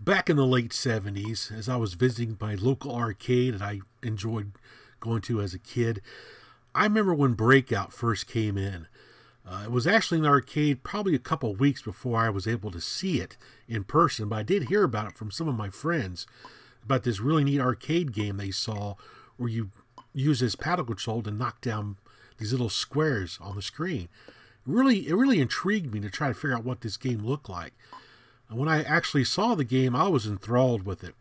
Back in the late 70s, as I was visiting my local arcade that I enjoyed going to as a kid, I remember when Breakout first came in. It was actually in the arcade probably a couple of weeks before I was able to see it in person, but I did hear about it from some of my friends about this really neat arcade game they saw where you use this paddle control to knock down these little squares on the screen. It really intrigued me to try to figure out what this game looked like. And when I actually saw the game, I was enthralled with it.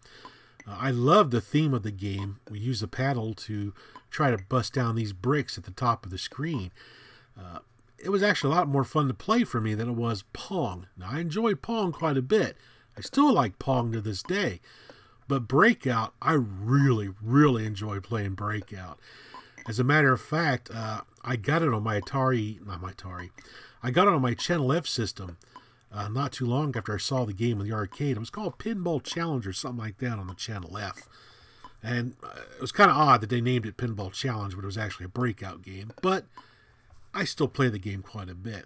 I loved the theme of the game. We use the paddle to try to bust down these bricks at the top of the screen. It was actually a lot more fun to play for me than it was Pong. Now, I enjoyed Pong quite a bit. I still like Pong to this day. But Breakout, I really, really enjoy playing Breakout. As a matter of fact, I got it on my I got it on my Channel F system not too long after I saw the game in the arcade. It was called Pinball Challenge or something like that on the Channel F. And it was kind of odd that they named it Pinball Challenge, but it was actually a Breakout game. But I still play the game quite a bit.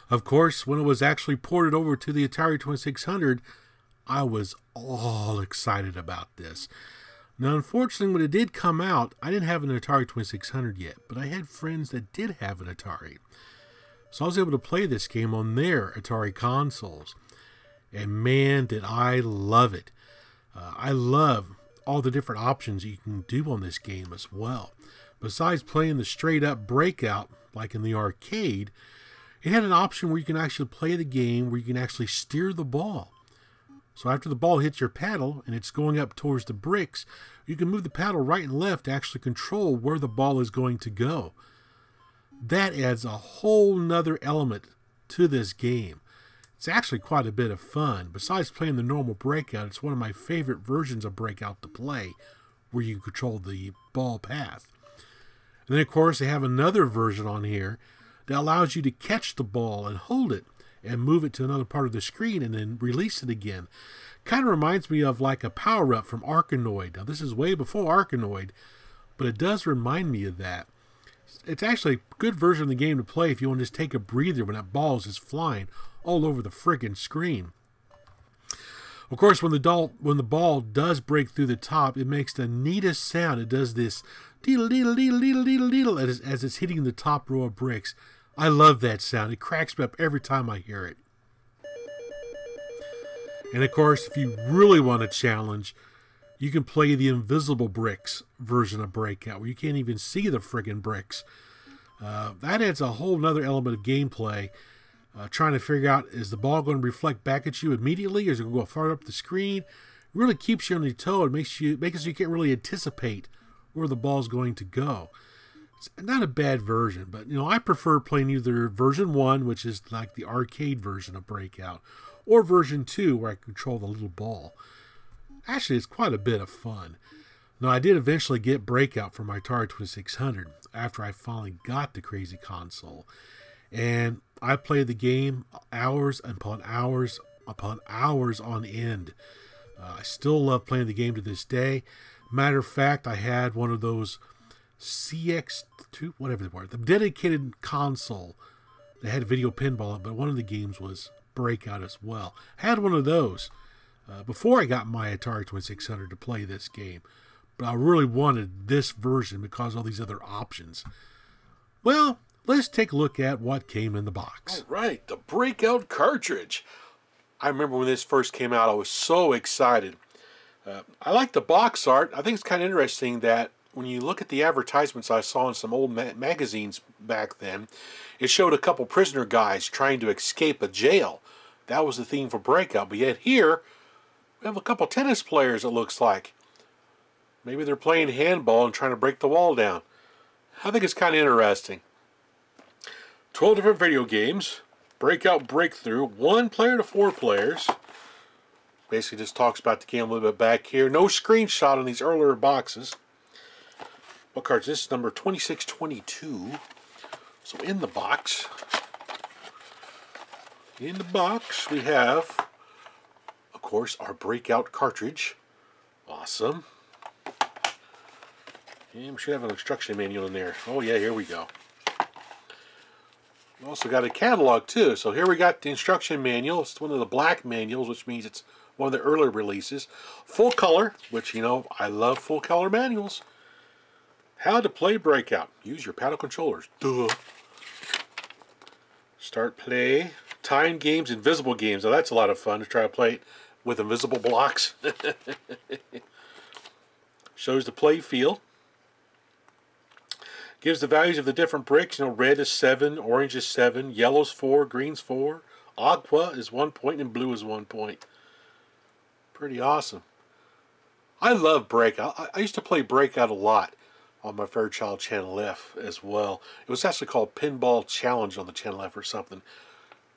Of course, when it was actually ported over to the Atari 2600, I was all excited about this. Now, unfortunately, when it did come out, I didn't have an Atari 2600 yet, but I had friends that did have an Atari. So I was able to play this game on their Atari consoles. And man, did I love it. I love all the different options you can do on this game as well. Besides playing the straight-up Breakout, like in the arcade, it had an option where you can actually play the game where you can actually steer the ball. So after the ball hits your paddle and it's going up towards the bricks, you can move the paddle right and left to actually control where the ball is going to go. That adds a whole nother element to this game. It's actually quite a bit of fun. Besides playing the normal Breakout, it's one of my favorite versions of Breakout to play, where you control the ball path. And then, of course, they have another version on here that allows you to catch the ball and hold it and move it to another part of the screen and then release it again. Kind of reminds me of like a power-up from Arkanoid. Now, this is way before Arkanoid, but it does remind me of that. It's actually a good version of the game to play if you want to just take a breather when that ball is just flying all over the friggin' screen. Of course, when the ball does break through the top, it makes the neatest sound. It does this deedle deedle deedle deedle deedle deedle as it's hitting the top row of bricks. I love that sound. It cracks me up every time I hear it. And of course, if you really want a challenge, you can play the invisible bricks version of Breakout, where you can't even see the friggin' bricks. That adds a whole nother element of gameplay. Trying to figure out, is the ball going to reflect back at you immediately, or is it going to go far up the screen? It really keeps you on your toe and makes it so you can't really anticipate where the ball's going to go. It's not a bad version, but I prefer playing either version 1, which is like the arcade version of Breakout, or version 2, where I control the little ball. Actually, it's quite a bit of fun. Now, I did eventually get Breakout for my Atari 2600 after I finally got the crazy console. And I played the game hours upon hours upon hours on end. I still love playing the game to this day. Matter of fact, I had one of those CX2, whatever they were, the dedicated console that had video pinball, but one of the games was Breakout as well. I had one of those before I got my Atari 2600 to play this game, but I really wanted this version because of all these other options. Well, let's take a look at what came in the box. All right, the Breakout cartridge. I remember when this first came out, I was so excited. I like the box art. I think it's kind of interesting that when you look at the advertisements I saw in some old magazines back then, it showed a couple prisoner guys trying to escape a jail. That was the theme for Breakout. But yet here, we have a couple tennis players, it looks like. Maybe they're playing handball and trying to break the wall down. I think it's kind of interesting. 12 different video games. Breakout Breakthrough. 1 player to 4 players. Basically just talks about the game a little bit back here. No screenshot on these earlier boxes. What cards? This is number 2622. So in the box, we have, of course, our Breakout cartridge. Awesome. And we should have an instruction manual in there. Oh yeah, here we go. Also got a catalog too. So here we got the instruction manual. It's one of the black manuals, which means it's one of the earlier releases. Full color, which, you know, I love full color manuals. How to play Breakout. Use your paddle controllers. Duh. Start play. Time games, invisible games. Now that's a lot of fun to try to play it with invisible blocks. Shows the play field. Gives the values of the different bricks. You know, red is 7, orange is 7, yellow's 4, green's 4, aqua is 1 point, and blue is 1 point. Pretty awesome. I love Breakout. I used to play Breakout a lot on my Fairchild Channel F as well. It was actually called Pinball Challenge on the Channel F or something.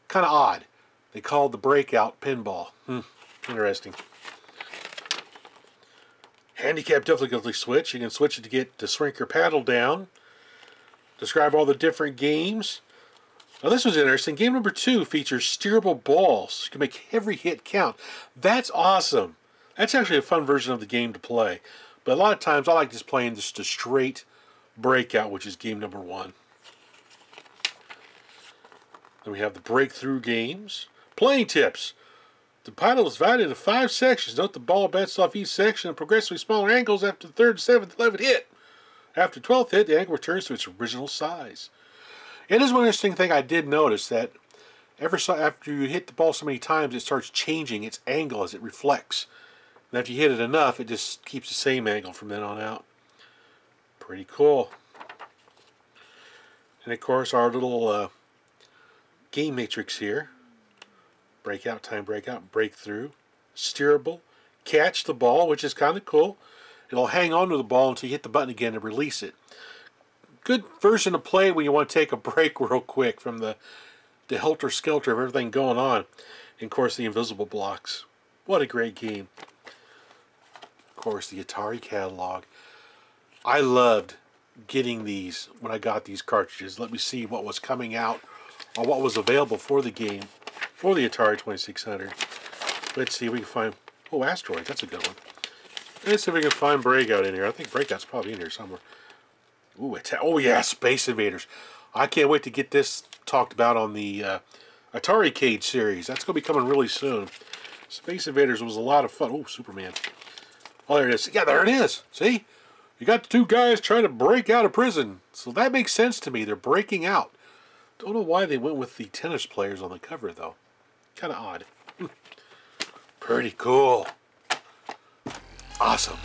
Kind of odd. They called the Breakout Pinball. Interesting. Handicap difficulty switch. You can switch it to shrink your paddle down. Describe all the different games. Now this was interesting. Game number 2 features steerable balls. You can make every hit count. That's awesome. That's actually a fun version of the game to play. But a lot of times I like just playing just a straight Breakout, which is game number 1. Then we have the breakthrough games. Playing tips. The paddle is divided into 5 sections. Note the ball bounces off each section at progressively smaller angles after the 3rd, 7th, 11th hit. After 12th hit, the angle returns to its original size. It is one interesting thing I did notice that after you hit the ball so many times, it starts changing its angle as it reflects. And after you hit it enough, it just keeps the same angle from then on out. Pretty cool. And of course, our little game matrix here. Breakout, time breakout, breakthrough, steerable, catch the ball, which is kind of cool. It'll hang on to the ball until you hit the button again and release it. Good version to play when you want to take a break real quick from the helter-skelter of everything going on. And of course, the invisible blocks. What a great game. Of course, the Atari catalog. I loved getting these when I got these cartridges. Let me see what was coming out or what was available for the game for the Atari 2600. Let's see if we can find... Oh, Asteroid. That's a good one. Let's see if we can find Breakout in here. I think Breakout's probably in here somewhere. Ooh, oh yeah, Space Invaders. I can't wait to get this talked about on the AtariCade series. That's going to be coming really soon. Space Invaders was a lot of fun. Oh, Superman. Oh, there it is. Yeah, there it is. See? You got the 2 guys trying to break out of prison. So that makes sense to me. They're breaking out. Don't know why they went with the tennis players on the cover, though. Kind of odd. Pretty cool. Awesome.